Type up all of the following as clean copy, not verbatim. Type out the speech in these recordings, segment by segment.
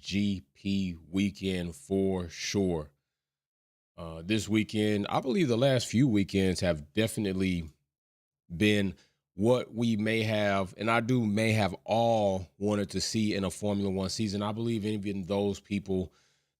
GP weekend for sure. This weekend, I believe the last few weekends have definitely been what we may have, and may have all wanted to see in a Formula One season. I believe even those people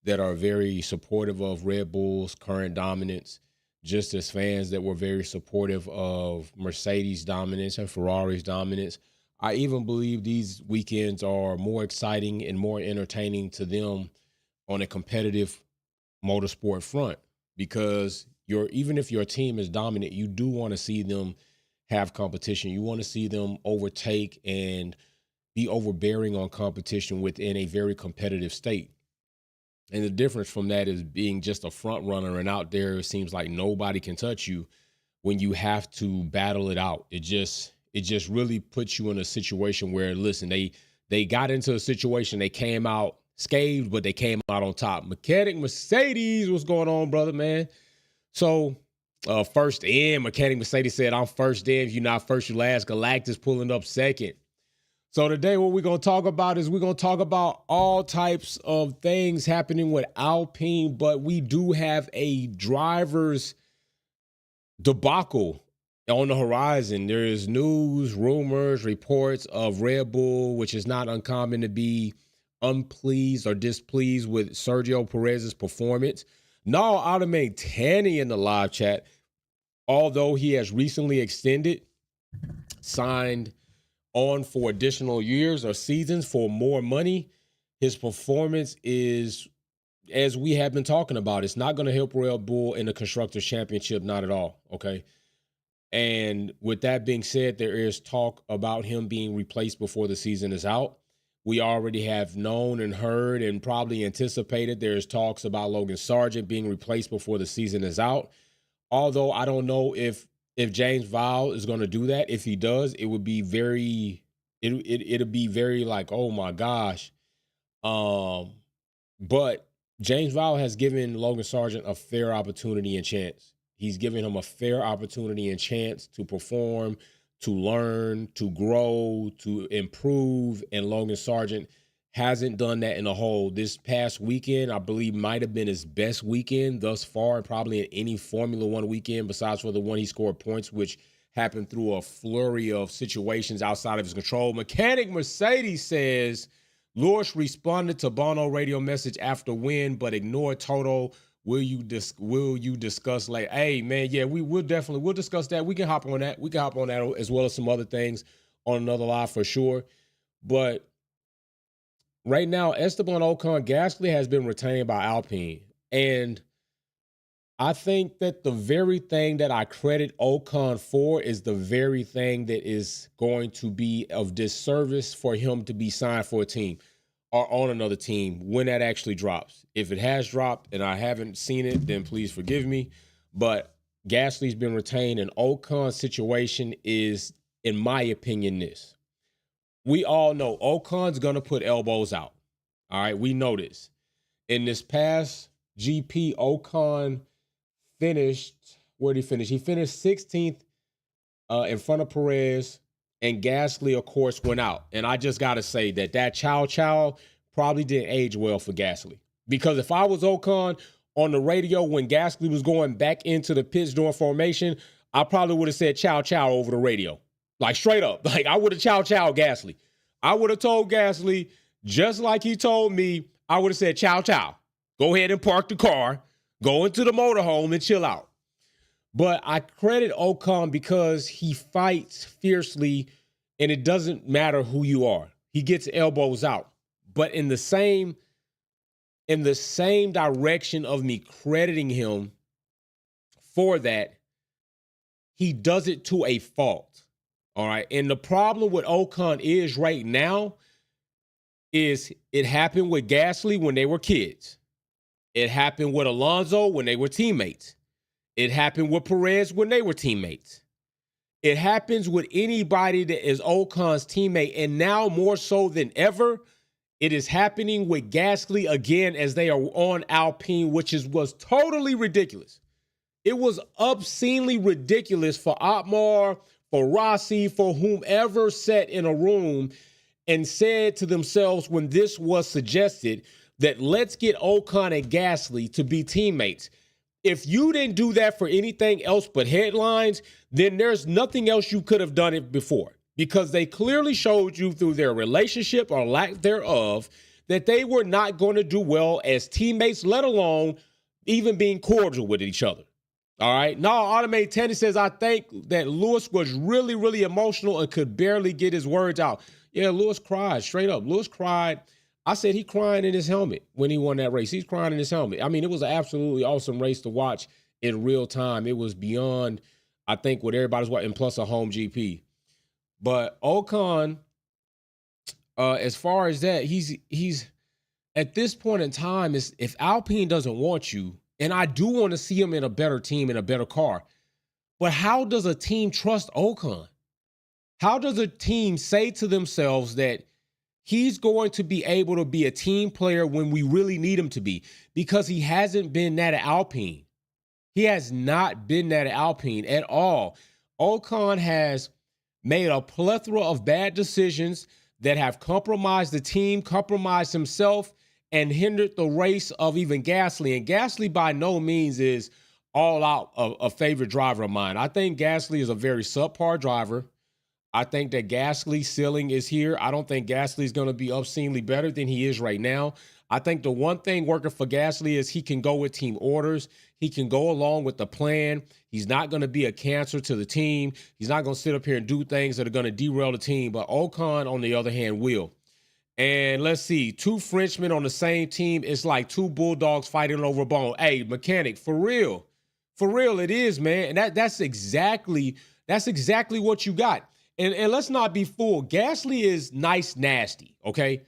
that are very supportive of Red Bull's current dominance, just as fans that were very supportive of Mercedes' dominance and Ferrari's dominance. I even believe these weekends are more exciting and more entertaining to them on a competitive motorsport front because even if your team is dominant, you do want to see them have competition. You want to see them overtake and be overbearing on competition within a very competitive state. And the difference from that is being just a front runner and out there, it seems like nobody can touch you when you have to battle it out. It just really puts you in a situation where, listen, they got into a situation, they came out scathed, but they came out on top. Mechanic Mercedes, what's going on, brother, man? So first in, Mechanic Mercedes said, I'm first in. If you're not first, you last. Galactus pulling up second. So today what we're going to talk about is we're going to talk about all types of things happening with Alpine, but we do have a driver's debacle on the horizon. There is news, rumors, reports of Red Bull, which is not uncommon to be unpleased or displeased with Sergio Perez's performance. Now, Automate Tanny in the live chat, although he has recently signed on for additional years or seasons for more money, his performance is, as we have been talking about, it's not going to help Red Bull in the Constructors Championship, not at all, okay? And with that being said, there is talk about him being replaced before the season is out. We already have known and heard and probably anticipated there's talks about Logan Sargent being replaced before the season is out. Although I don't know if James Vowell is going to do that. If he does, it would be it'll be very like, oh my gosh. But James Vowell has given Logan Sargent a fair opportunity and chance. He's given him a fair opportunity and chance to perform, to learn, to grow, to improve, and Logan Sargent hasn't done that in a whole. This past weekend, I believe, might have been his best weekend thus far, and probably in any Formula One weekend, besides for the one he scored points, which happened through a flurry of situations outside of his control. Mechanic Mercedes says, Lewis responded to Bono radio message after win, but ignored Toto. Will you discuss later? Hey, man, yeah, we'll discuss that. We can hop on that. We can hop on that as well as some other things on another live for sure. But right now, Esteban Ocon, Gasly has been retained by Alpine. And I think that the very thing that I credit Ocon for is the very thing that is going to be of disservice for him to be signed for a team or on another team when that actually drops. If it has dropped and I haven't seen it, then please forgive me. But Gasly's been retained, and Ocon's situation is, in my opinion, this. We all know Ocon's going to put elbows out. All right, we know this. In this past GP, Ocon finished, where did he finish? He finished 16th in front of Perez, and Gasly, of course, went out. And I just got to say that chow probably didn't age well for Gasly. Because if I was Ocon on the radio when Gasly was going back into the pits during formation, I probably would have said chow over the radio. Like straight up. Like I would have chow Gasly. I would have told Gasly, just like he told me, I would have said chow. Go ahead and park the car, go into the motorhome and chill out. But I credit Ocon because he fights fiercely, and it doesn't matter who you are. He gets elbows out. But in the same direction of me crediting him for that, he does it to a fault. All right. And the problem with Ocon is right now is it happened with Gasly when they were kids. It happened with Alonso when they were teammates. It happened with Perez when they were teammates. It happens with anybody that is Ocon's teammate. And now more so than ever, it is happening with Gasly again as they are on Alpine, which was totally ridiculous. It was obscenely ridiculous for Otmar, for Rossi, for whomever sat in a room and said to themselves when this was suggested that let's get Ocon and Gasly to be teammates. If you didn't do that for anything else but headlines, then there's nothing else you could have done it before, because they clearly showed you through their relationship or lack thereof that they were not going to do well as teammates, let alone even being cordial with each other. All right. Now, Automated Tandy says, I think that Lewis was really, really emotional and could barely get his words out. Yeah, Lewis cried straight up. Lewis cried. I said he crying in his helmet when he won that race. He's crying in his helmet. I mean, it was an absolutely awesome race to watch in real time. It was beyond, I think, what everybody's watching, plus a home GP. But Ocon, as far as that, he's at this point in time, is if Alpine doesn't want you, and I do want to see him in a better team, in a better car, but how does a team trust Ocon? How does a team say to themselves that he's going to be able to be a team player when we really need him to be? Because he hasn't been that at Alpine. He has not been that at Alpine at all. Ocon has made a plethora of bad decisions that have compromised the team, compromised himself, and hindered the race of even Gasly. And Gasly by no means is all out a favorite driver of mine. I think Gasly is a very subpar driver. I think that Gasly's ceiling is here. I don't think Gasly is going to be obscenely better than he is right now. I think the one thing working for Gasly is he can go with team orders. He can go along with the plan. He's not going to be a cancer to the team. He's not going to sit up here and do things that are going to derail the team. But Ocon, on the other hand, will. And let's see, two Frenchmen on the same team. It's like two bulldogs fighting over a bone. Hey, mechanic, for real. For real, it is, man. And that's exactly what you got. And let's not be fooled. Gasly is nice, nasty, okay?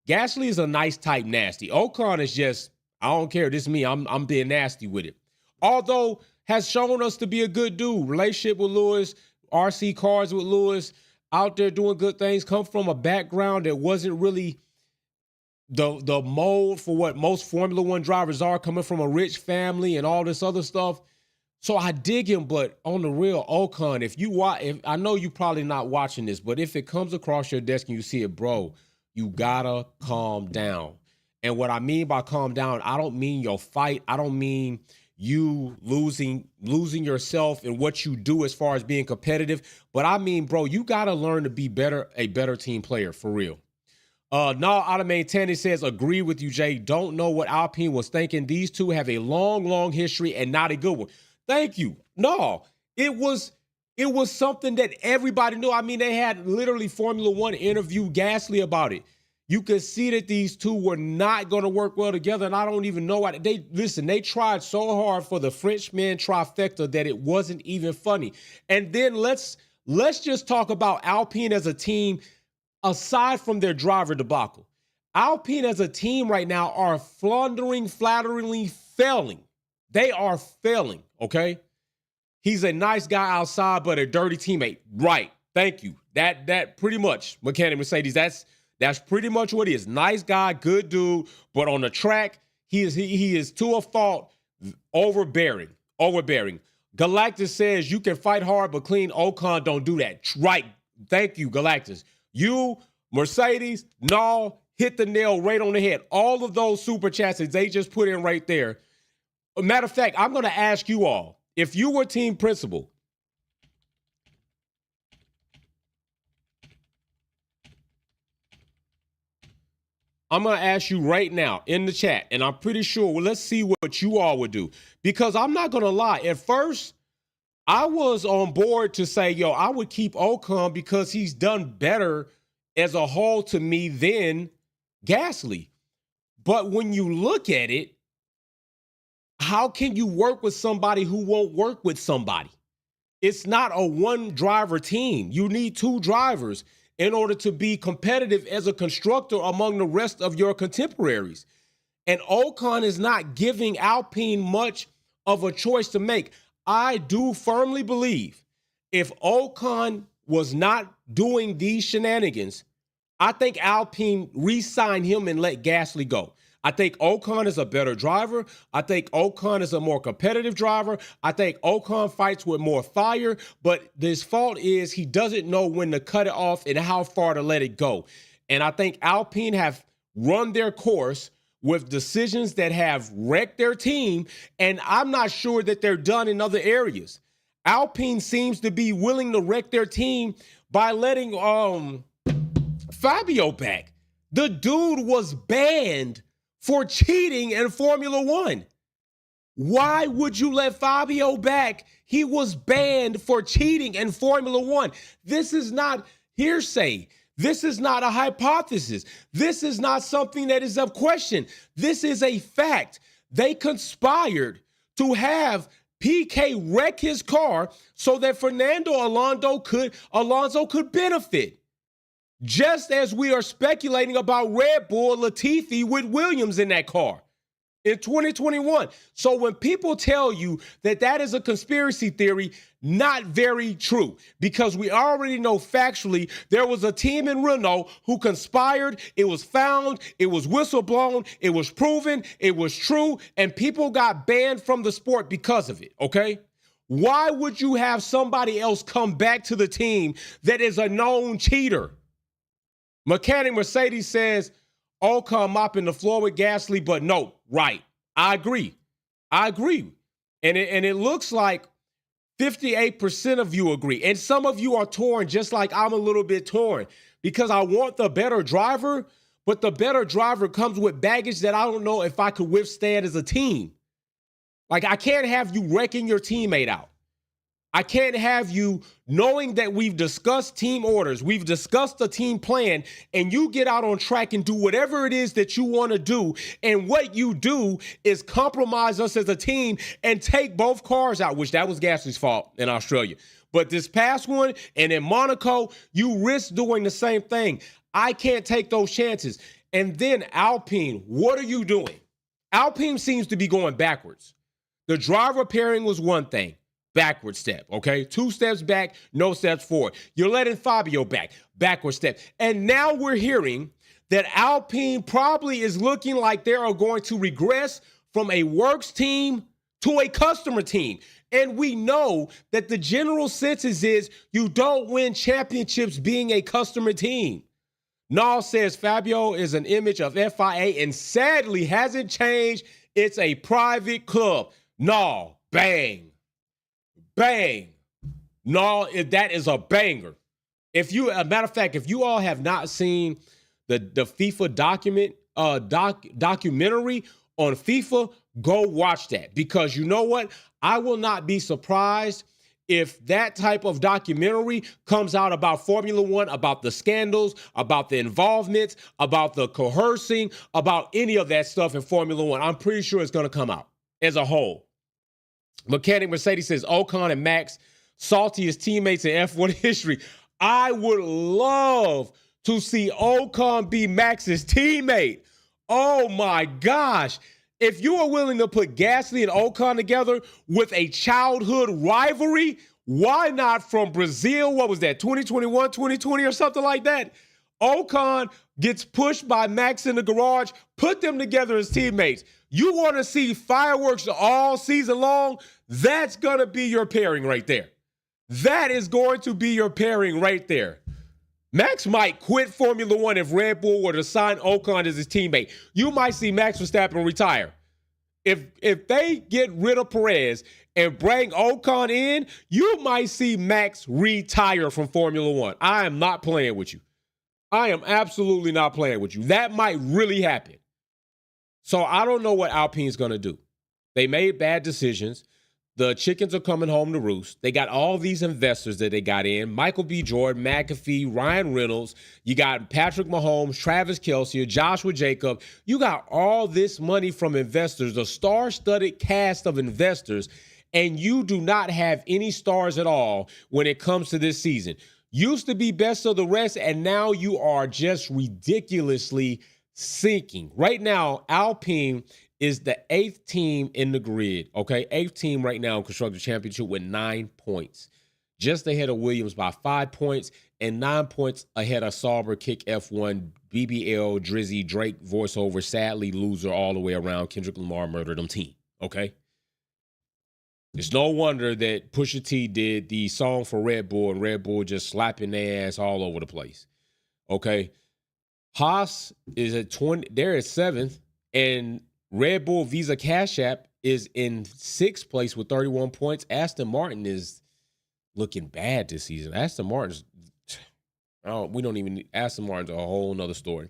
Gasly is a nice type nasty. Ocon is just, I don't care. This is me. I'm being nasty with it. Although has shown us to be a good dude. Relationship with Lewis, RC cars with Lewis, out there doing good things, come from a background that wasn't really the mold for what most Formula One drivers are, coming from a rich family and all this other stuff. So I dig him, but on the real, Ocon, if I know you probably not watching this, but if it comes across your desk and you see it, bro, you gotta calm down. And what I mean by calm down, I don't mean your fight. I don't mean you losing yourself in what you do as far as being competitive. But I mean, bro, you gotta learn to be a better team player, for real. Automated Tandy says, agree with you, Jay. Don't know what Alpine was thinking. These two have a long, long history and not a good one. Thank you. No, it was something that everybody knew. I mean, they had literally Formula One interview Gasly about it. You could see that these two were not going to work well together, and I don't even know why. They tried so hard for the Frenchman trifecta that it wasn't even funny. And then let's just talk about Alpine as a team, aside from their driver debacle. Alpine as a team right now are flatteringly failing. They are failing, okay? He's a nice guy outside, but a dirty teammate. Right. Thank you. That pretty much, Mechanic Mercedes, that's pretty much what he is. Nice guy, good dude, but on the track, he is to a fault, overbearing. Galactus says you can fight hard, but clean. Ocon don't do that. Right. Thank you, Galactus. You, Mercedes, no, hit the nail right on the head. All of those super chats that they just put in right there. Matter of fact, I'm going to ask you all, if you were team principal, I'm going to ask you right now in the chat, and I'm pretty sure, well, let's see what you all would do. Because I'm not going to lie. At first, I was on board to say, yo, I would keep Ocon because he's done better as a whole to me than Gasly. But when you look at it, how can you work with somebody who won't work with somebody? It's not a one-driver team. You need two drivers in order to be competitive as a constructor among the rest of your contemporaries. And Ocon is not giving Alpine much of a choice to make. I do firmly believe if Ocon was not doing these shenanigans, I think Alpine re-sign him and let Gasly go. I think Ocon is a better driver. I think Ocon is a more competitive driver. I think Ocon fights with more fire, but his fault is he doesn't know when to cut it off and how far to let it go. And I think Alpine have run their course with decisions that have wrecked their team, and I'm not sure that they're done in other areas. Alpine seems to be willing to wreck their team by letting Fabio back. The dude was banned for cheating in Formula One. Why would you let Fabio back? He was banned for cheating in Formula One. This is not hearsay. This is not a hypothesis. This is not something that is of question. This is a fact. They conspired to have PK wreck his car so that Fernando Alonso could benefit. Just as we are speculating about Red Bull Latifi with Williams in that car in 2021. So when people tell you that that is a conspiracy theory, not very true, because we already know factually there was a team in Renault who conspired. It was found, it was whistleblown, it was proven, it was true, and people got banned from the sport because of it, okay? Why would you have somebody else come back to the team that is a known cheater? Mechanic Mercedes says, Ocon mopping the floor with Gasly, but no, right. I agree. And it looks like 58% of you agree. And some of you are torn, just like I'm a little bit torn, because I want the better driver, but the better driver comes with baggage that I don't know if I could withstand as a team. Like, I can't have you wrecking your teammate out. I can't have you knowing that we've discussed team orders, we've discussed the team plan, and you get out on track and do whatever it is that you want to do. And what you do is compromise us as a team and take both cars out, which that was Gasly's fault in Australia. But this past one and in Monaco, you risk doing the same thing. I can't take those chances. And then Alpine, what are you doing? Alpine seems to be going backwards. The driver pairing was one thing. Backward step, okay? 2 steps back, no steps forward. You're letting Fabio back, backward step. And now we're hearing that Alpine probably is looking like they are going to regress from a works team to a customer team. And we know that the general census is you don't win championships being a customer team. Nall says Fabio is an image of FIA and sadly hasn't changed. It's a private club. Nall, bang. Bang. No, that is a banger. If you, a matter of fact, if you all have not seen the FIFA documentary on FIFA, go watch that, because you know what? I will not be surprised if that type of documentary comes out about Formula One, about the scandals, about the involvements, about the coercing, about any of that stuff in Formula One. I'm pretty sure it's going to come out as a whole. Mechanic Mercedes says Ocon and Max, saltiest teammates in F1 history. I would love to see Ocon be Max's teammate. Oh my gosh. If you are willing to put Gasly and Ocon together with a childhood rivalry, why not from Brazil? What was that, 2021, 2020 or something like that? Ocon gets pushed by Max in the garage, put them together as teammates. You want to see fireworks all season long? That's going to be your pairing right there. That is going to be your pairing right there. Max might quit Formula One if Red Bull were to sign Ocon as his teammate. You might see Max Verstappen retire. If they get rid of Perez and bring Ocon in, you might see Max retire from Formula One. I am not playing with you. I am absolutely not playing with you. That might really happen. So I don't know what Alpine's going to do. They made bad decisions. The chickens are coming home to roost. They got all these investors that they got in. Michael B. Jordan, McAfee, Ryan Reynolds. You got Patrick Mahomes, Travis Kelce, Joshua Jacob. You got all this money from investors, a star-studded cast of investors, and you do not have any stars at all when it comes to this season. Used to be best of the rest, and now you are just ridiculously sinking. Right now, Alpine is the 8th team in the grid, okay? 8th team right now in Constructors Championship with 9 points. Just ahead of Williams by 5 points and 9 points ahead of Sauber, Kick F1, BBL, Drizzy, Drake, voiceover, sadly loser all the way around. Kendrick Lamar murdered them team, okay? It's no wonder that Pusha T did the song for Red Bull and Red Bull just slapping their ass all over the place, okay? Haas is at 20. They're at 7th. And Red Bull Visa Cash App is in 6th place with 31 points. Aston Martin is looking bad this season. Aston Martin's, we don't even need, Aston Martin's a whole nother story.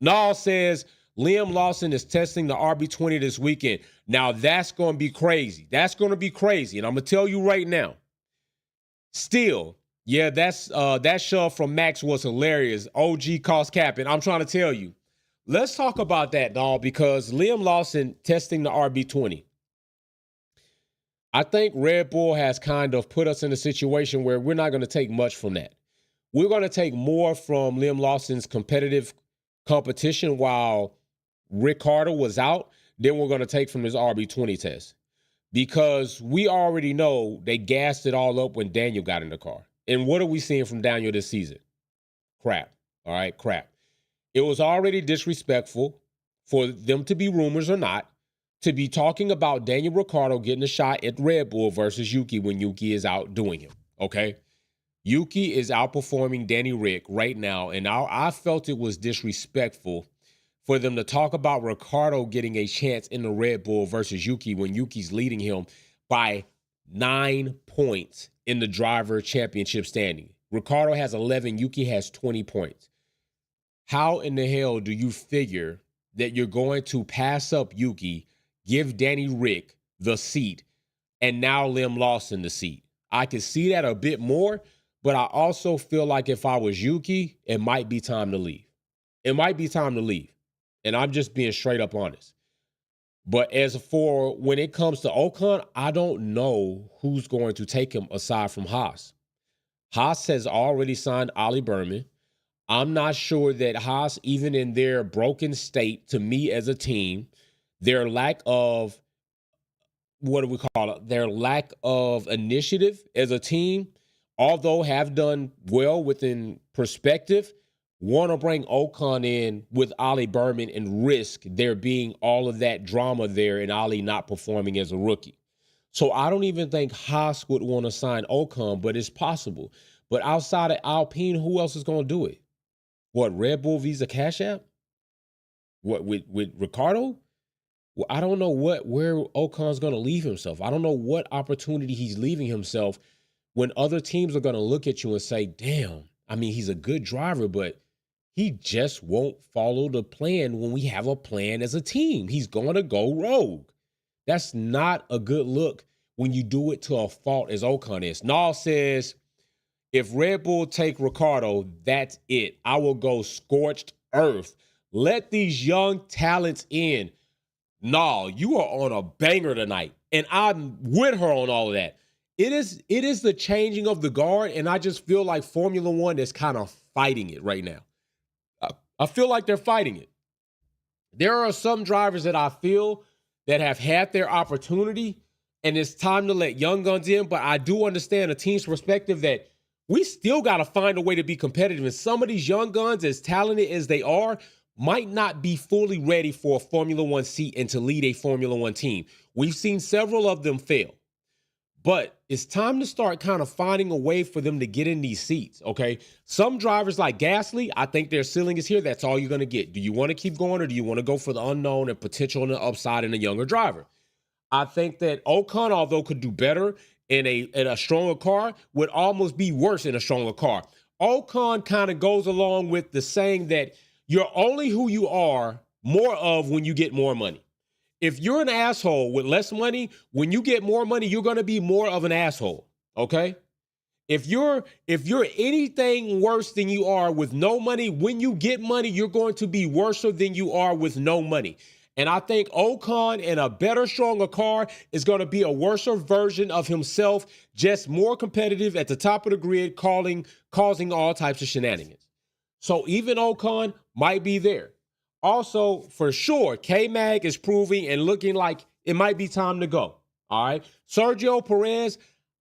Nall says Liam Lawson is testing the RB20 this weekend. Now that's going to be crazy. That's going to be crazy. And I'm going to tell you right now, still, yeah, that shove from Max was hilarious. OG cost capping. I'm trying to tell you. Let's talk about that, dog, because Liam Lawson testing the RB20. I think Red Bull has kind of put us in a situation where we're not going to take much from that. We're going to take more from Liam Lawson's competitive competition while Ricciardo was out than we're going to take from his RB20 test. Because we already know they gassed it all up when Daniel got in the car. And what are we seeing from Daniel this season? Crap. All right, crap. It was already disrespectful for them to be rumors or not, to be talking about Daniel Ricciardo getting a shot at Red Bull versus Yuki when Yuki is outdoing him, okay? Yuki is outperforming Danny Rick right now, and I felt it was disrespectful for them to talk about Ricciardo getting a chance in the Red Bull versus Yuki when Yuki's leading him by 9 points in the driver championship standing. Ricciardo has 11, Yuki has 20 points. How in the hell do you figure that you're going to pass up Yuki, give Danny Rick the seat, and now Liam Lawson the seat? I could see that a bit more, but I also feel like if I was Yuki, it might be time to leave. It might be time to leave. And I'm just being straight up honest. But as for when it comes to Ocon, I don't know who's going to take him aside from Haas. Haas has already signed Ollie Berman. I'm not sure that Haas, even in their broken state, to me as a team, their lack of, their lack of initiative as a team, although have done well within perspective, want to bring Ocon in with Ollie Berman and risk there being all of that drama there and Ollie not performing as a rookie. So I don't even think Haas would want to sign Ocon, but it's possible. But outside of Alpine, who else is going to do it? What, Red Bull Visa Cash App? What, with Ricciardo? Well, I don't know where Ocon's going to leave himself. I don't know what opportunity he's leaving himself when other teams are going to look at you and say, damn, I mean, he's a good driver, but he just won't follow the plan when we have a plan as a team. He's going to go rogue. That's not a good look when you do it to a fault as Ocon is. Nall says, if Red Bull take Ricciardo, that's it. I will go scorched earth. Let these young talents in. Nall, you are on a banger tonight, and I'm with her on all of that. It is the changing of the guard, and I just feel like Formula One is kind of fighting it right now. I feel like they're fighting it. There are some drivers that I feel that have had their opportunity, and it's time to let young guns in, but I do understand a team's perspective that we still got to find a way to be competitive. And some of these young guns, as talented as they are, might not be fully ready for a Formula One seat and to lead a Formula One team. We've seen several of them fail. But it's time to start kind of finding a way for them to get in these seats, okay? Some drivers like Gasly, I think their ceiling is here. That's all you're going to get. Do you want to keep going, or do you want to go for the unknown and potential and the upside in a younger driver? I think that Ocon, although could do better in a stronger car, would almost be worse in a stronger car. Ocon kind of goes along with the saying that you're only who you are more of when you get more money. If you're an asshole with less money, when you get more money, you're going to be more of an asshole, okay? If you're anything worse than you are with no money, when you get money, you're going to be worse than you are with no money. And I think Ocon in a better, stronger car is going to be a worse version of himself, just more competitive at the top of the grid, causing all types of shenanigans. So even Ocon might be there. Also, for sure, K-Mag is proving and looking like it might be time to go. All right. Sergio Perez,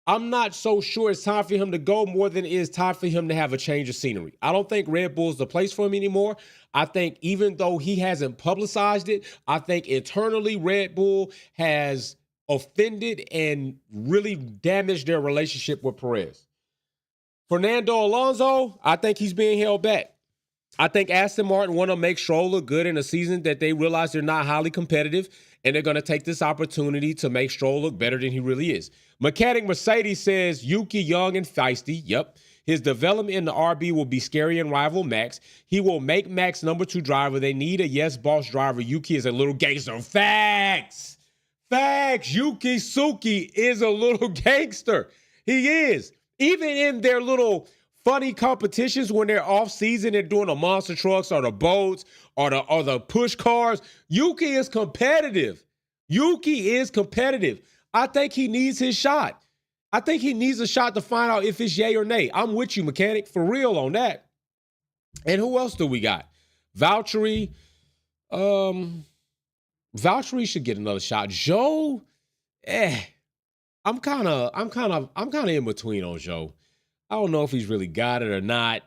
I'm not so sure it's time for him to go more than it is time for him to have a change of scenery. I don't think Red Bull's the place for him anymore. I think even though he hasn't publicized it, I think internally Red Bull has offended and really damaged their relationship with Perez. Fernando Alonso, I think he's being held back. I think Aston Martin want to make Stroll look good in a season that they realize they're not highly competitive, and they're going to take this opportunity to make Stroll look better than he really is. Mechanic Mercedes says Yuki young and feisty. Yep. His development in the RB will be scary and rival Max. He will make Max number 2 driver. They need a yes boss driver. Yuki is a little gangster. Facts. Yuki Tsuki is a little gangster. He is. Even in their little funny competitions when they're off season and doing the monster trucks or the boats or the push cars, Yuki is competitive. I think he needs his shot. I think he needs a shot to find out if it's yay or nay. I'm with you, Mechanic, for real on that. And who else do we got? Valtteri. Valtteri should get another shot. Zhou, I'm kind of in between on Zhou. I don't know if he's really got it or not.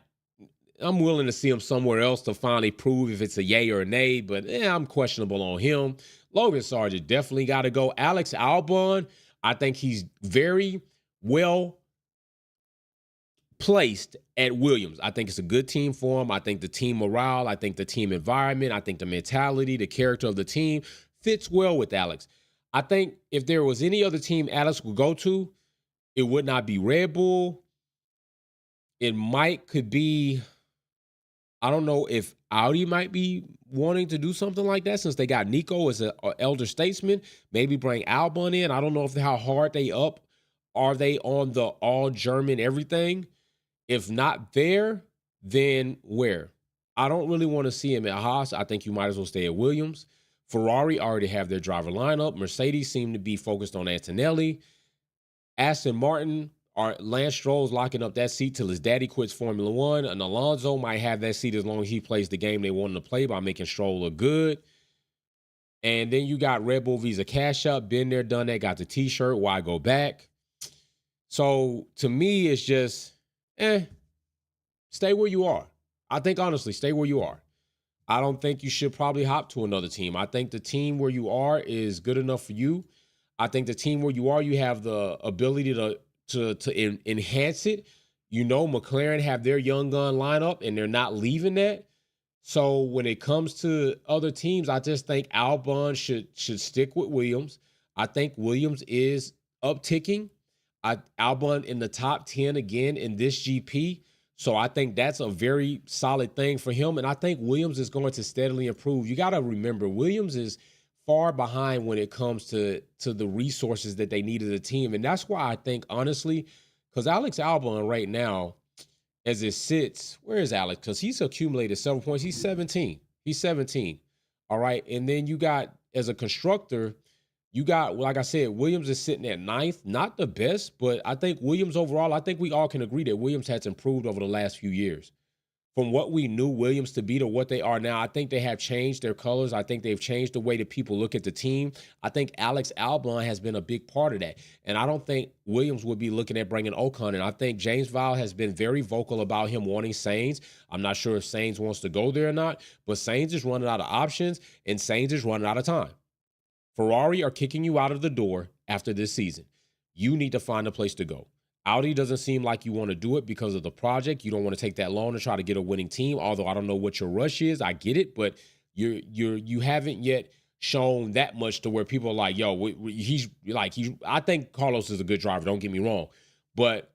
I'm willing to see him somewhere else to finally prove if it's a yay or a nay, but I'm questionable on him. Logan Sargent definitely got to go. Alex Albon, I think he's very well placed at Williams. I think it's a good team for him. I think the team morale, I think the team environment, I think the mentality, the character of the team fits well with Alex. I think if there was any other team Alex would go to, it would not be Red Bull. It could be, I don't know if Audi might be wanting to do something like that since they got Nico as an elder statesman. Maybe bring Albon in. I don't know how hard are they on the all German everything. If not there, then where? I don't really want to see him at Haas. I think you might as well stay at Williams. Ferrari already have their driver lineup. Mercedes seem to be focused on Antonelli. Aston Martin, Lance Stroll's locking up that seat till his daddy quits Formula One. And Alonso might have that seat as long as he plays the game they want him to play by making Stroll look good. And then you got Red Bull Visa Cash Up. Been there, done that, got the T-shirt. Why go back? So to me, it's just, stay where you are. I think, honestly, stay where you are. I don't think you should probably hop to another team. I think the team where you are is good enough for you. I think the team where you are, you have the ability to enhance it. You know, McLaren have their young gun lineup, and they're not leaving that. So when it comes to other teams, I just think Albon should stick with Williams. I think Williams is upticking. Albon in the top 10 again in this GP. So I think that's a very solid thing for him. And I think Williams is going to steadily improve. You got to remember, Williams is far behind when it comes to the resources that they need as a team. And that's why I think, honestly, because Alex Albon right now, as it sits, where is Alex? Because he's accumulated 7 points. He's 17. All right. And then you got, as a constructor, you got, like I said, Williams is sitting at 9th. Not the best, but I think Williams overall, I think we all can agree that Williams has improved over the last few years. From what we knew Williams to be to what they are now, I think they have changed their colors. I think they've changed the way that people look at the team. I think Alex Albon has been a big part of that. And I don't think Williams would be looking at bringing Ocon. And I think James Vowell has been very vocal about him wanting Sainz. I'm not sure if Sainz wants to go there or not, but Sainz is running out of options and Sainz is running out of time. Ferrari are kicking you out of the door after this season. You need to find a place to go. Audi doesn't seem like you want to do it because of the project. You don't want to take that long to try to get a winning team, although I don't know what your rush is. I get it, but you haven't yet shown that much to where people are like, yo, I think Carlos is a good driver, don't get me wrong, but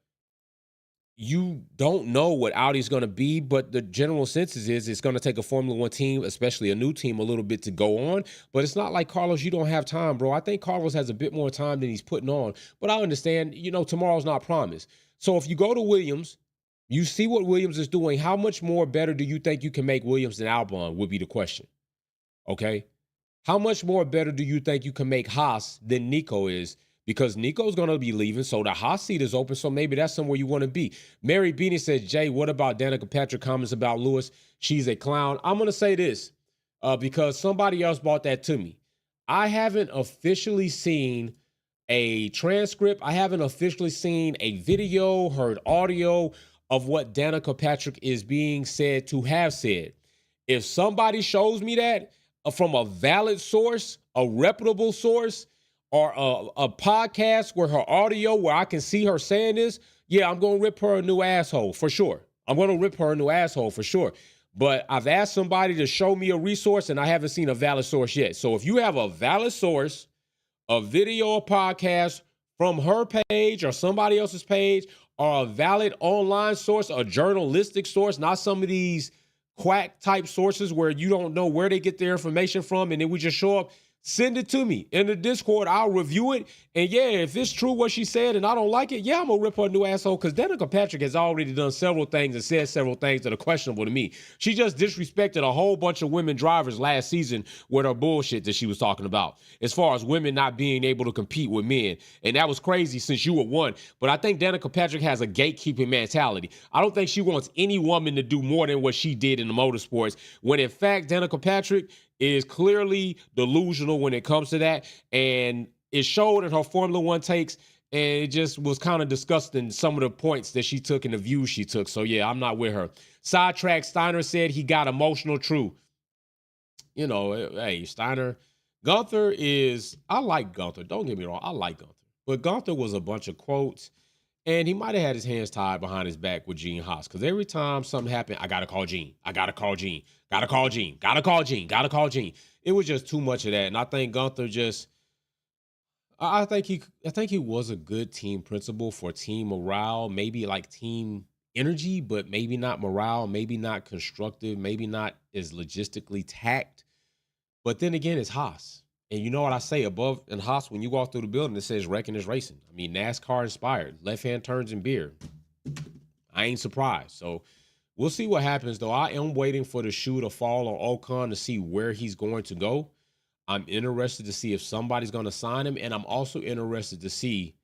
you don't know what Audi's going to be, but the general census is it's going to take a Formula One team, especially a new team, a little bit to go on. But it's not like Carlos, you don't have time, bro. I think Carlos has a bit more time than he's putting on. But I understand, tomorrow's not promised. So if you go to Williams, you see what Williams is doing. How much more better do you think you can make Williams than Albon would be the question. Okay? How much more better do you think you can make Haas than Nico is? Because Nico's going to be leaving, so the hot seat is open, so maybe that's somewhere you want to be. Mary Beanie says, Jay, what about Danica Patrick comments about Lewis? She's a clown. I'm going to say this because somebody else brought that to me. I haven't officially seen a transcript. I haven't officially seen a video, heard audio of what Danica Patrick is being said to have said. If somebody shows me that from a valid source, a reputable source, or a podcast where her audio, where I can see her saying this, yeah, I'm going to rip her a new asshole for sure. But I've asked somebody to show me a resource, and I haven't seen a valid source yet. So if you have a valid source, a video or podcast from her page or somebody else's page, or a valid online source, a journalistic source, not some of these quack type sources where you don't know where they get their information from and then we just show up, send it to me in the Discord. I'll review it. And yeah, if it's true what she said and I don't like it, yeah, I'm going to rip her a new asshole, because Danica Patrick has already done several things and said several things that are questionable to me. She just disrespected a whole bunch of women drivers last season with her bullshit that she was talking about, as far as women not being able to compete with men. And that was crazy since you were one. But I think Danica Patrick has a gatekeeping mentality. I don't think she wants any woman to do more than what she did in the motorsports, when in fact, Danica Patrick is clearly delusional when it comes to that. And it showed in her Formula One takes, and it just was kind of disgusting, some of the points that she took and the views she took. So yeah, I'm not with her. Sidetrack Steiner said he got emotional. True. You know, hey, Steiner, Gunther is, I like Gunther. Don't get me wrong. I like Gunther. But Gunther was a bunch of quotes, and he might have had his hands tied behind his back with Gene Haas, because every time something happened, I got to call Gene. I got to call Gene. Got to call Gene. Got to call Gene. Got to call Gene. It was just too much of that. And I think Gunther just, I think he was a good team principal for team morale, maybe like team energy, but maybe not morale, maybe not constructive, maybe not as logistically tact. But then again, it's Haas. And you know what I say, above in Haas, when you walk through the building, it says wrecking is racing. I mean, NASCAR inspired, left-hand turns and beer. I ain't surprised. So we'll see what happens, though. I am waiting for the shoe to fall on Ocon to see where he's going to go. I'm interested to see if somebody's going to sign him, and I'm also interested to see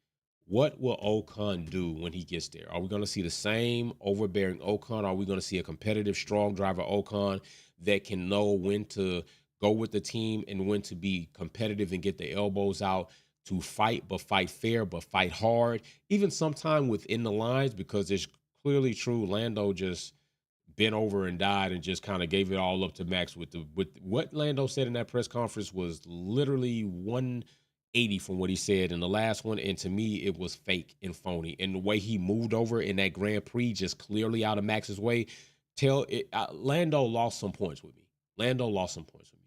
what will Ocon do when he gets there. Are we going to see the same overbearing Ocon? Are we going to see a competitive, strong driver Ocon that can know when to go with the team and when to be competitive and get the elbows out to fight, but fight fair, but fight hard, even sometime within the lines, because it's clearly true. Lando just bent over and died and just kind of gave it all up to Max with what Lando said in that press conference was literally 180 from what he said in the last one. And to me, it was fake and phony. And the way he moved over in that Grand Prix, just clearly out of Max's way, Lando lost some points with me.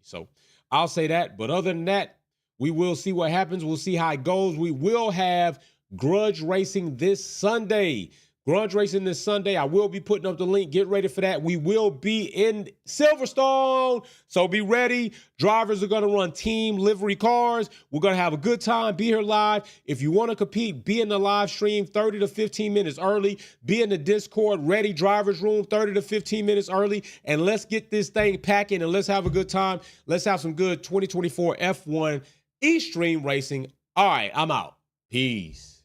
So I'll say that. But other than that, we will see what happens. We'll see how it goes. We will have grudge racing this Sunday. I will be putting up the link. Get ready for that. We will be in Silverstone, so be ready. Drivers are going to run team livery cars. We're going to have a good time. Be here live. If you want to compete, be in the live stream 30 to 15 minutes early. Be in the Discord ready drivers room 30 to 15 minutes early. And let's get this thing packing and let's have a good time. Let's have some good 2024 F1 Extreme racing. All right, I'm out. Peace.